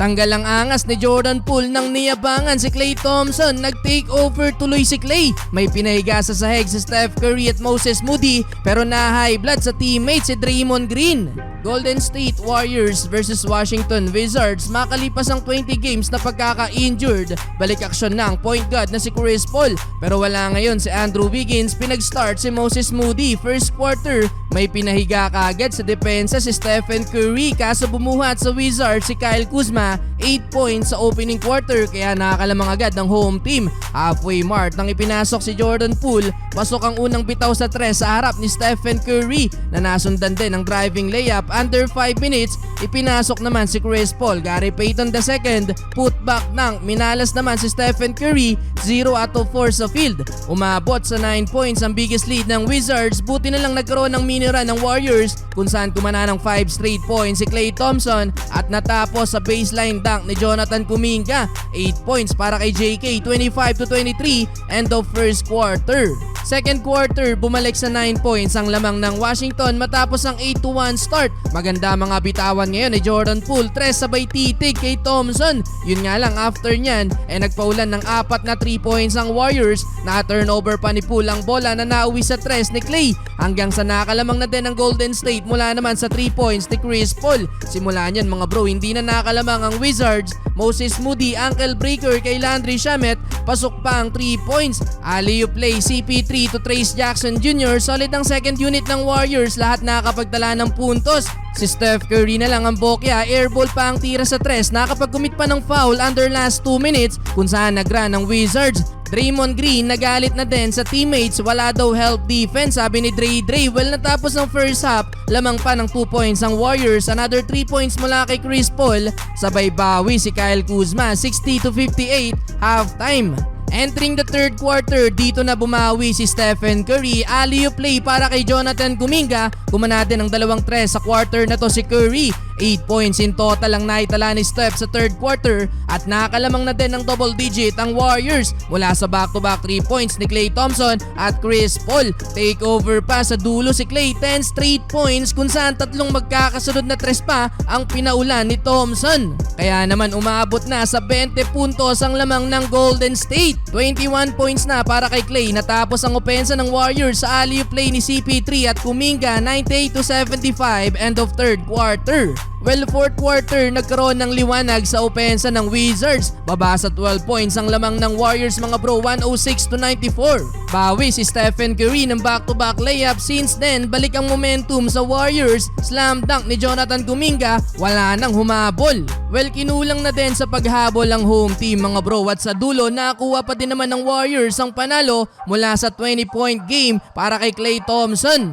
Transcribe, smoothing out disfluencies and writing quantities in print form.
Tanggal ang angas ni Jordan Poole nang niyabangan si Klay Thompson. Nag-take over tuloy si Klay. May pinahiga sa sahig si Steph Curry at Moses Moody pero na-high blood sa teammate si Draymond Green. Golden State Warriors versus Washington Wizards. Makalipas ang 20 games na pagkaka-injured, balik aksyon na ang point guard na si Chris Paul. Pero wala ngayon si Andrew Wiggins, pinag-start si Moses Moody. First quarter, may pinahiga kaagad sa depensa si Stephen Curry kaso bumuhat sa Wizards si Kyle Kuzma. 8 points sa opening quarter kaya nakakalamang agad ng home team. Halfway mark nang ipinasok si Jordan Poole, pasok ang unang bitaw sa tres sa harap ni Stephen Curry na nasundan din ng driving layup. Under 5 minutes, ipinasok naman si Chris Paul. Gary Payton II, putback ng minalas naman si Stephen Curry, 0 out of 4 sa field. Umabot sa 9 points ang biggest lead ng Wizards. Buti na lang nagkaroon ng mini run ng Warriors kung saan kumana ng 5 straight points si Klay Thompson at natapos sa baseline dunk ni Jonathan Kuminga. 8 points para kay JK, 25-23, end of first quarter. Second quarter, bumalik sa 9 points ang lamang ng Washington matapos ang 8-1 start. Maganda mga bitawan ngayon ni Jordan Poole, 3 sabay titig kay Thompson. Yun nga lang after nyan, nagpaulan ng 4 na 3 points ang Warriors. Na-turnover pa ni Poole ang bola na nauwi sa 3 ni Klay. Hanggang sa nakalamang na din ang Golden State mula naman sa 3 points ni Chris Paul. Simula nyan mga bro, hindi na nakalamang ang Wizards. Moses Moody, ankle breaker kay Landry Shamet, pasok pa ang 3 points. Alley-oop play, CP3 to Trace Jackson Jr. Solid ang second unit ng Warriors, lahat nakakapagtala ng puntos. Si Steph Curry na lang ang bokya, airball pa ang tira sa 3, nakapag-commit pa ng foul under last 2 minutes kung saan nag-run ng Wizards. Draymond Green nagalit na din sa teammates, wala daw help defense sabi ni Dre. Well, natapos ang first half, lamang pa ng 2 points ang Warriors. Another 3 points mula kay Chris Paul, sabay bawi si Kyle Kuzma, 60-58 halftime. Entering the third quarter, dito na bumawi si Stephen Curry. Alley-oop play para kay Jonathan Kuminga. Kumana din ang 2-3 sa quarter na to si Curry. 8 points in total ang naitala ni Steph sa third quarter at nakalamang na din ng double digit ang Warriors mula sa back-to-back 3 points ni Klay Thompson at Chris Paul. Take over pa sa dulo si Klay, 10 straight points kung saan 3 magkakasunod na 3 pa ang pinaulan ni Thompson. Kaya naman umabot na sa 20 puntos ang lamang ng Golden State. 21 points na para kay Klay. Natapos ang opensa ng Warriors sa alley-oop play ni CP3 at Kuminga, 98-75 end of third quarter. Well, fourth quarter, nagkaroon ng liwanag sa opensa ng Wizards. Baba sa 12 points ang lamang ng Warriors mga bro, 106-94. Bawi si Stephen Curry ng back-to-back layup. Since then, balik ang momentum sa Warriors. Slam dunk ni Jonathan Kuminga, wala nang humabol. Well, kinulang na din sa paghabol ang home team mga bro at sa dulo, nakuha pa din naman ng Warriors ang panalo mula sa 20-point game para kay Klay Thompson.